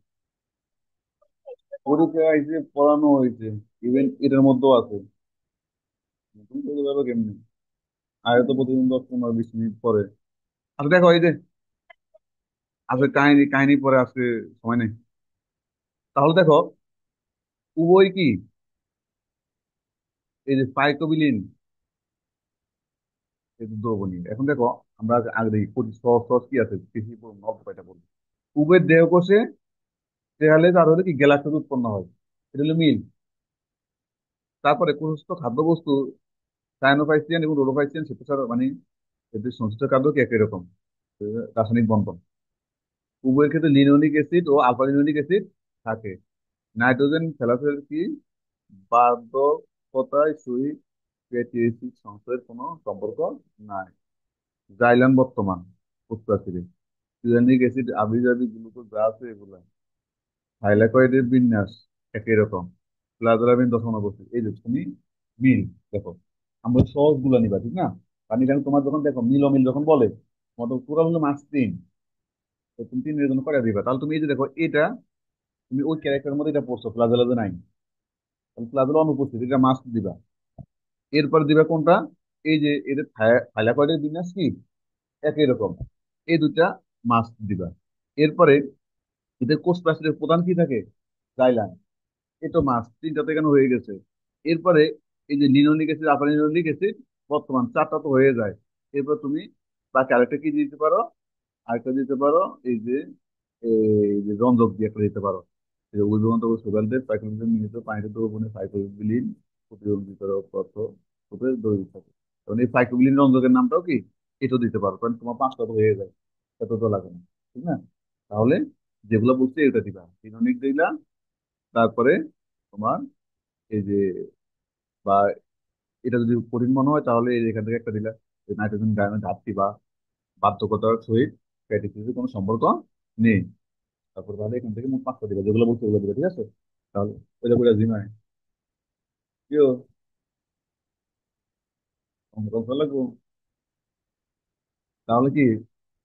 পরীক্ষায় এসে পড়ানো হয়েছে, ইভেন এটার মধ্যেও আছে। তুমি তো যাবে কেমনি, আগে তো প্রতিদিন 10-15-20 মিনিট পরে। আচ্ছা দেখো, এই যে আজকে কাহিনী কাহিনী পরে আজকে সময় নেই। তাহলে দেখো, উভয় কি এই যে ফাইকোবিলিন, এই যে দ্রবণীয়। এখন দেখো, আমরা আগে দেখি সহজ সহজ কি আছে, বেশি পড়বো অল্প কয়টা পড়বো। উভয়ের দেহ কোষে দেয়ালে তার হলে কি গ্যালাক্টোজ উৎপন্ন হয়, এটা হলো মিল। তারপরে কোষস্থ খাদ্যবস্তু সায়ানোফাইসিয়ান এবং রোডোফাইসিয়ান শ্বেতসার, মানে এদের সংশ্লিষ্ট খাদ্য কি একই রকম, রাসায়নিক বন্ধন। উভয়ের ক্ষেত্রে লিনোলিক অ্যাসিড ও আলফা লিনোলিক অ্যাসিড থাকে। নাইট্রোজেন ফেলাফের কি বার্ধক্যতায় সই ফ্যাটি অ্যাসিড সংশ্লেষের কোনো সম্পর্ক নাই। জাইলান বর্তমান উৎপ্রাচীরে সিউরানিক অ্যাসিড আবিজাবি গ্লুকোজ যা আছে এগুলা, থাইলাকয়েডের বিন্যাস একই রকম, প্লাজোলামিন দশম অবস্থিত। এই যে তুমি মিল দেখো, আমরা সহজ গুলা নিবা, ঠিক না? কারণ এখানে তোমার যখন দেখো মিল অমিল যখন বলে, তোমার তো পুরো হলো মার্কস 3, তো তুমি 3 এর জন্য করে দিবা। তাহলে তুমি এই যে দেখো এটা, তুমি ওই ক্যারেক্টারের মধ্যে এটা পড়ছো, প্লাজোলা যে নাই, তাহলে প্লাজোলা অনুপস্থিত, এটা মাস্ক দিবা। এরপর দিবা কোনটা, এই যে এদের থাইলাকয়েডের বিন্যাস কি একই রকম, এই দুটা মাস্ক দিবা। এরপরে এদের কোষ প্রাচীরের প্রধান কি থাকে, জাইলান, এটা মাস্ক, তিনটা তো এখানে হয়ে গেছে। এরপরে এই যে linoleic acid alpha linoleic acid বর্তমান, চারটা তো হয়ে যায়। এরপর তুমি বাকি আরেকটা কি দিতে পারো, আরেকটা দিতে পারো, এই যে এই যে রঞ্জক দিয়ে একটা দিতে পারো, এই যে উদ্ভিদ সুগারদের প্রাকৃতিক মিলিত পানিতে দ্রবণে সাইক্লোবিলিন প্রতিযোগিতার পদার্থ রূপে দ্রবীভূত থাকে। কারণ এই সাইক্লোবিলিন রঞ্জকের নামটাও কি এটা দিতে পারো, কারণ তোমার পাঁচটা তো হয়ে যায়, এত তো লাগে না, ঠিক না? তাহলে যেগুলো বলছি এটা দিবা, ইনোনিক দিলা, তারপরে তোমার এই যে, বা এটা যদি কঠিন মনে হয় তাহলে এই যে এখান থেকে একটা দিলা, নাইট্রোজেন ডাইঅক্সাইড ঘাটতি বা বাধ্যকতার সহিত ফ্যাটি অ্যাসিডের কোনো সম্পর্ক নেই। তারপর তাহলে এখান থেকে মোট পাঁচটা দিবা, যেগুলো বলছি ওগুলো দিবা, ঠিক আছে? তাহলে ওইটা করে জিমায় কেউ অঙ্ক করা লাগবো, তাহলে কি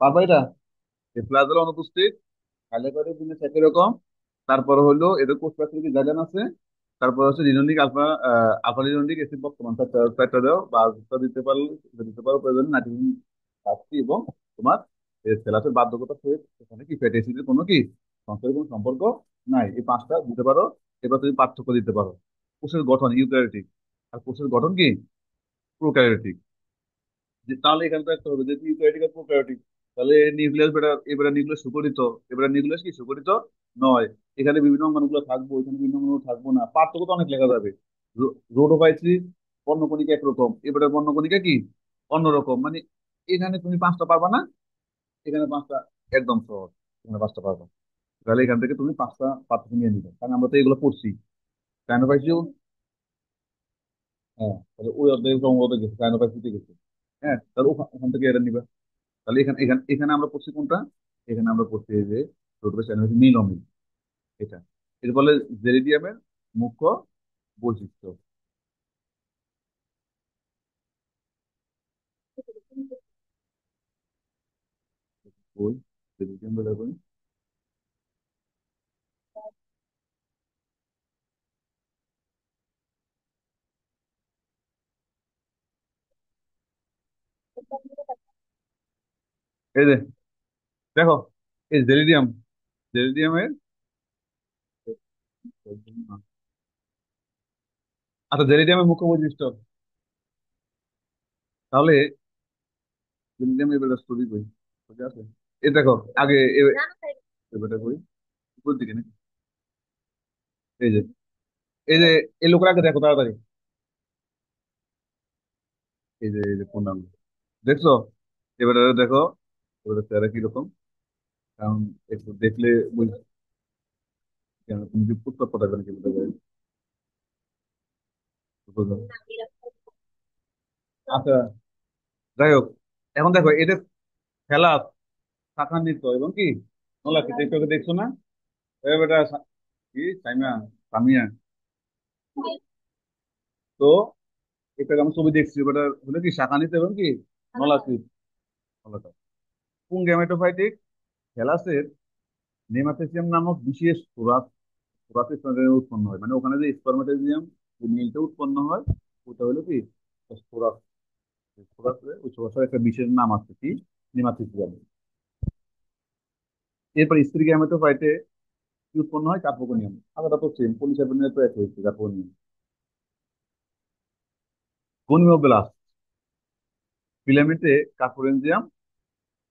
পারবা এটা? এই প্লাজের অনুপস্থিত থাইলাকয়েডের জিনিস একই রকম। তারপরে হলো এদের কোষ প্রাচীর জায়গান আছে। তারপর হচ্ছে রিনোনিক আলফা, আলফা রিনোনিক অ্যাসিড বর্তমান চারটা দাও বা দুটো দিতে পারো, দিতে পারো প্রয়োজনে নাইট্রোজেন ঘাটতি এবং তোমার সেলাসের বাধ্যকতা সহিত এখানে কি ফ্যাটি অ্যাসিডের কোনো কি সংশ্লিষ্ট কোনো সম্পর্ক নাই, এই পাঁচটা দিতে পারো। এবার তুমি পার্থক্য দিতে পারো, কোষের গঠন ইউক্যারিওটিক আর কোষের গঠন কি প্রোক্যারিওটিক। তাহলে এখানে তো একটা হবে যে ইউক্যারিওটিক আর প্রোক্যারিওটিক, তাহলে নিউক্লিয়াস বেটা এবারে নিউক্লিয়াস সুগঠিত, এবারে নিউক্লিয়াস কি সুগঠিত নয়। এখানে বিভিন্ন অঙ্গাণুগুলো থাকবো, এখানে বিভিন্ন অঙ্গাণু থাকবো না, পার্থক্য তো অনেক লেখা যাবে। রোডোফাইট্রিক বর্ণকণিকা একরকম, এবারে বর্ণকণিকা কি অন্যরকম, মানে এখানে তুমি পাঁচটা পারবা না, এখানে পাঁচটা একদম সহজ, এখানে পাঁচটা পারবা। তাহলে এখান থেকে তুমি পাঁচটা পার্থক্য নিয়ে নিবে, কারণ আমরা তো এগুলো পড়ছি। কাইনোফাইসিও, হ্যাঁ, তাহলে ওই অধ্যায়ে সম্ভবত গেছে, কাইনোফাইসিতে গেছে। হ্যাঁ, তাহলে ওখান থেকে এটা নিবা। তাহলে এখানে এখানে এখানে আমরা পড়ছি কোনটা? এখানে আমরা পড়ছি এই যে রোডোপ্যাচ অ্যানিমেশন নীল অমিল, এটা। এর ফলে জেরিডিয়ামের মুখ্য বৈশিষ্ট্য। ওই জেরিডিয়াম বলে কই? এই যে দেখো, এই জেরিডিয়াম, জেরিডিয়ামের, আচ্ছা জেরিডিয়ামের মুখ্য বৈশিষ্ট্য, তাহলে জেরিডিয়াম এবার স্টোরি কই, ঠিক আছে? এই দেখো আগে এবারে কই উপর দিকে নাকি? এই যে, এই যে এই লোকের আগে দেখো তাড়াতাড়ি, এই যে কোন নাম দেখছো? এবারে দেখো, এবারে চেহারা কিরকম, কারণ একটু দেখলে বুঝ, কেন তুমি যে উত্তর পাঠাবে নাকি বোঝা যায়, বুঝো। আচ্ছা, যাই হোক, এখন দেখো এটা খেলা শাখা নৃত্য এবং কি নোলা কি দেখতে দেখছো না? এ বেটা কি সাইমা, সামিয়া, তো এটা আমি ছবি দেখছি, বেটা হলো কি শাখা নৃত্য এবং কি নলাকৃত, নলাকার। কোন গ্যামেটোফাইটিক থ্যালাসের নেমাথেসিয়াম নামক বিশেষ ফোরাসের সঙ্গে উৎপন্ন হয়, মানে ওখানে যে স্পারমাটোজিয়াম, যে মিলটা উৎপন্ন হয়, ওটা হলো কি ফোরাস। ফোরাসের ওই ফোরাসের একটা বিশেষ নাম আছে কি নেমাথেসিয়াম। এরপর স্ত্রী গ্যামেটোফাইটে কি উৎপন্ন হয়? কার্পোগোনিয়াম। আলাদা তো সেম, পলিসাইবেরিয়ানের তো এক হয়েছে কার্পোগোনিয়াম। গনিমোব্লাস্ট ফিলামেন্টে কার্পোরেনজিয়াম,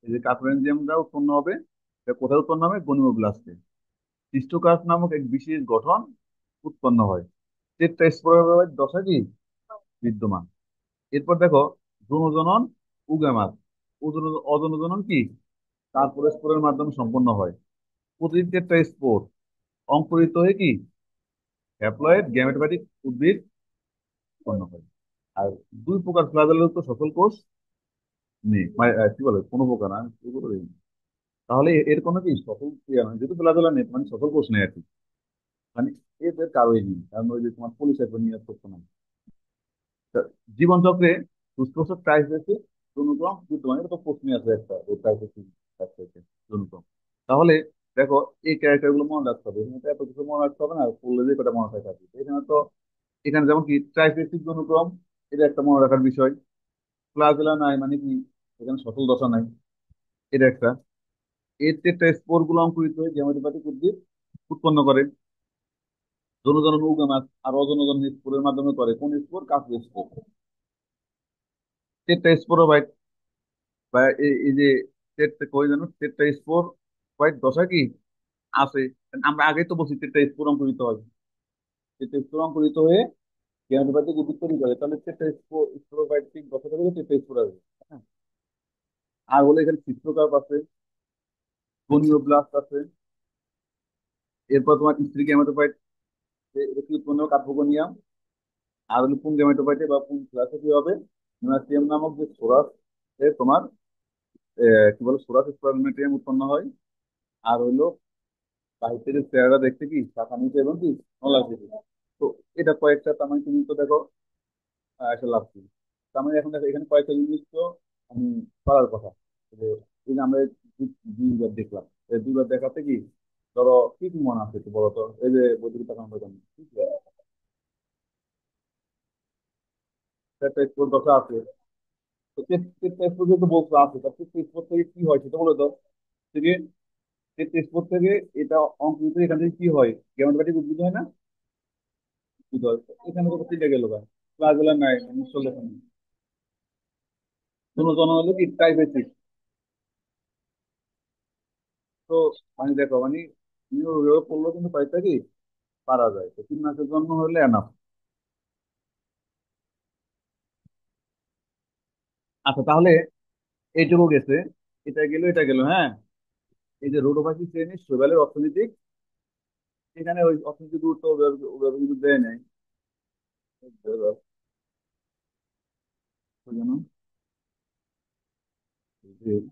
এই যে কার্পোরেনজিয়ামটা উৎপন্ন হবে, এটা কোথায় উৎপন্ন হবে? গনিমোব্লাস্টে। সিস্টোকাস নামক এক বিশেষ গঠন উৎপন্ন হয়, টেট্রাস্পোরার দশা কি বিদ্যমান। এরপর দেখো, যৌনজনন উগামাস, অযৌনজনন কি কার্পোরেস্পোরের মাধ্যমে সম্পন্ন হয়। প্রতিটি টেট্রাস্পোর অঙ্কুরিত হয়ে কি হ্যাপ্লয়েড গ্যামেটোফাইটিক উদ্ভিদ উৎপন্ন হয়। আর দুই প্রকার ফ্লাজেলাযুক্ত সফল কোষ নেই, মানে কি বলে কোনো প্রকার না, এগুলো নেই। তাহলে এর কোনো কি সফল ক্রিয়া নয়, যেহেতু ফ্লাজেলা নেই মানে সফল কোষ নেই আর কি, মানে এদের কারোই নেই, কারণ ওই যে তোমার পলিস্যাকারাইড তথ্য নাই। তা জীবন চক্রে সুস্থ ট্রাইফেসিস জনুক্রম বিদ্যমান, এটা তো প্রশ্নই আছে একটা, ওই ট্রাইফেসিস জনুক্রম। তাহলে দেখো, এই ক্যারেক্টার গুলো মনে রাখতে হবে, এখানে তো এত কিছু মনে রাখতে হবে না, পড়লে যে কটা মনে থাকে। এখানে তো, এখানে যেমন কি ট্রাইফেসিস জনুক্রম, এটা একটা মনে রাখার বিষয়। ফ্লাজেলা নাই মানে কি এখানে সফল দশা নাই, এটা একটা। এর টেট্রা স্পোর গুলো অঙ্কুরিত হয়ে গ্যামেটোপ্যাথিক উদ্ভিদ উৎপন্ন করে। জনজনন উগামাস আর অজনজনন স্পোরের মাধ্যমে করে, কোন স্পোর? কাফ্রি স্পোর। টেট্রা স্পোরোবাইট বা এই যে কই জানো টেট্রা স্পোর হোয়াইট দশা কি আছে। আমরা আগেই তো বলছি টেট্রা স্পোর অঙ্কুরিত হয়, টেট্রা স্পোর অঙ্কুরিত হয়ে কেমোপ্যাথিক উদ্ভিদ তৈরি করে, তাহলে স্পোরোফাইটিক গঠন থেকে টেট্রাস্পোরা হবে। হ্যাঁ। আর হলো এখানে চিত্রকার্প আছে, গনিওব্লাস্ট আছে। এরপর তোমার স্ত্রী গ্যামেটোফাইট, এটা কি উৎপন্ন হবে কার্ভোগোনিয়াম। আর হলো পুং গ্যামেটোফাইটে বা পুং ক্লাসে কি হবে, নিউনাসিয়াম নামক যে সোরাস তোমার কি বলে সোরাস স্পারমেটিয়াম উৎপন্ন হয়। আর হলো বাহির থেকে চেহারা দেখতে কি শাখা নিচে এবং কি নলাকৃতি। তো এটা কয়েকটা, তার মানে তুমি তো দেখো একটা লাভ কি। তার মানে এখন দেখো এখানে কয়েকটা জিনিস তো আমি করার কথা। যে এই যে আমরা দুইবার দেখলাম, এই দুইবার দেখাতে কি ধরো কি কি মনে আছে একটু বলো তো, এই যে বৈদ্যুতিক কারণ কি কি একটা স্পোর্ট দশা আছে। তো টেস্ট পর্যন্ত বলছো আছে, তার টেস্ট থেকে কি হয় সেটা বলে দাও। থেকে টেস্ট থেকে এটা অঙ্কিত, এখান থেকে কি হয়, গ্যামেটোপ্যাথিক উদ্ভিদ হয় না, উদ্ভিদ হয়। এখানে তো তিনটা গেল গা, ক্লাসগুলো নাই নিশ্চল লেখা নেই। জন হলো কি ট্রাইবেসিক। তো মানে দেখো মানে নিউরো পড়লেও কিন্তু কয়েকটা কি পারা যায়, তো 3 মাসের জন্ম হলে এনাফ। আচ্ছা তাহলে এইটুকু গেছে, এটা গেল হ্যাঁ। এই যে রোডোপাসি শ্রেণী শৈবালের অর্থনৈতিক, এখানে ওই অর্থনৈতিক গুরুত্ব ওভাবে ওভাবে কিন্তু দেয় নাই। বুঝলো? যে-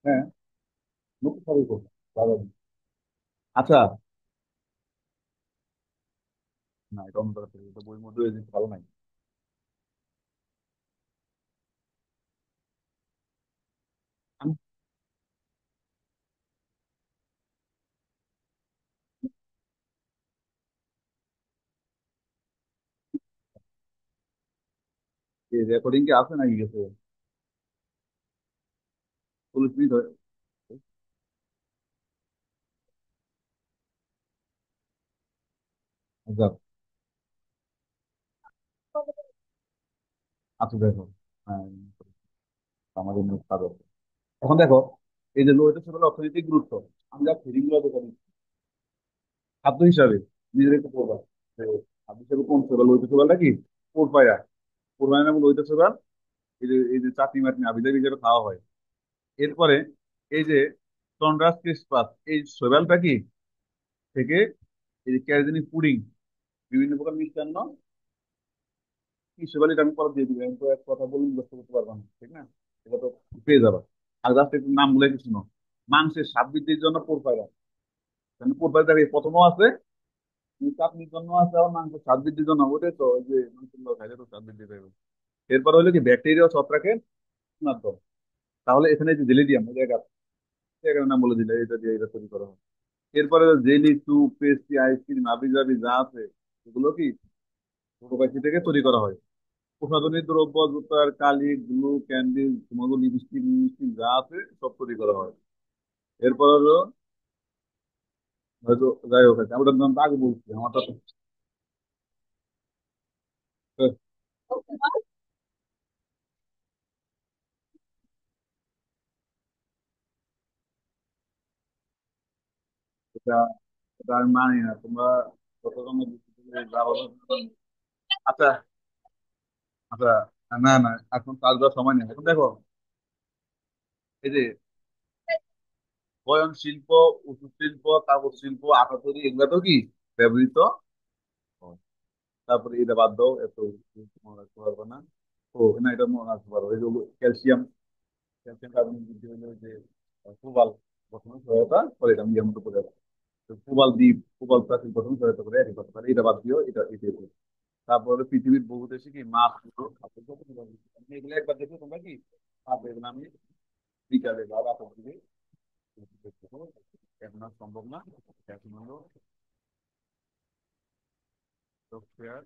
হ্যাঁ, মুক্ত সবই করবো, ভালো। আচ্ছা, না এটা অন্য তরফ থেকে, এটা বইয়ের মধ্যে ওই জিনিস ভালো নাই। আমি রেকর্ডিং কি আছে নাকি গেছে, 40 মিনিট হয়। যাক, আচ্ছা দেখো, হ্যাঁ, আমাদের নিউজ কাজ আছে। এখন দেখো এই যে লোহিত সেগুলো অর্থনৈতিক গুরুত্ব, আমরা ফিডিং গুলো দেখে নিচ্ছি খাদ্য হিসাবে, নিজের একটু পড়বা যে খাদ্য হিসাবে কোন সেবা লোহিত সেবাটা কি পোরপাইরা, পোরপাইরা এবং লোহিত সেবা, এই যে চাটনি মাটনি আবিদাবি হিসেবে খাওয়া হয়। এরপরে এই যে টন্ড্রাস ক্রিসপাস, এই শৈবালটা কি থেকে এই যে ক্যারোজিনিক পুডিং, বিভিন্ন প্রকার মিষ্টান্ন, কি শৈবাল, এটা আমি পরে দিয়ে দিবি, আমি তো এক কথা বলুন বুঝতে করতে পারবো না, ঠিক না? এটা তো পেয়ে যাবা। আর জাস্ট একটু নাম বলে কিছু না, মাংসের স্বাদ বৃদ্ধির জন্য পোরপাইরা, কারণ পোরপাইরা এই প্রথমও আছে, চাটনির জন্য আছে, আবার মাংসের স্বাদ বৃদ্ধির জন্য, ওটাই তো ওই যে মাংসের লোক খাইলে তো স্বাদ বৃদ্ধি পাইবে। এরপর হলো কি ব্যাকটেরিয়া ও ছত্রাকের মাধ্যম। তাহলে এখানে যে জেলিডিয়াম, ওই জায়গার নাম বলে দিলে, এটা দিয়ে এটা তৈরি করা হয়। এরপরে জেলি, স্যুপ, পেস্ট্রি, আইসক্রিম, হাবি জাবি যা আছে, এগুলো কি প্রোটোবাইসি থেকে তৈরি করা হয়। প্রসাধনী দ্রব্য, জুতার কালি, গ্লু, ক্যান্ডি, তোমাদের লিপস্টিক মিষ্টিক যা আছে সব তৈরি করা হয়। এরপর হলো হয়তো, যাই হোক আছে, আমরা নাম আগে বলছি আমারটা তো এটা এটা আমি মানি না, তোমরা যত রকমের যা বলো। আচ্ছা, আচ্ছা, না না, এখন কাজ দেওয়ার সময় নেই। এখন দেখো এই যে বয়ন শিল্প, ওষুধ শিল্প, কাগজ শিল্প, আটা তৈরি, এগুলো তো কি ব্যবহৃত হয়। তারপরে এটা বাদ দাও, এত মনে রাখতে পারবে না। ও না, এটা মনে রাখতে পারবো, এই যে ক্যালসিয়াম, ক্যালসিয়াম কার্বনেট বৃদ্ধি হলে ওই যে প্রবাল গঠনে সহায়তা করে, এটা আমি যেমন করে যাবো। প্রবাল দ্বীপ, প্রবাল প্রাচীর গঠনে সহায়তা করে, একই কথা, তাহলে এটা বাদ দিও, এটা দিও। তারপরে পৃথিবীর বহু দেশে কি মাছ, এগুলো একবার দেখো তোমরা কি পাবে, এগুলো আমি বিকালে বা রাতের দিকে এখন আর সম্ভব না। এখন হলো সফটওয়্যার।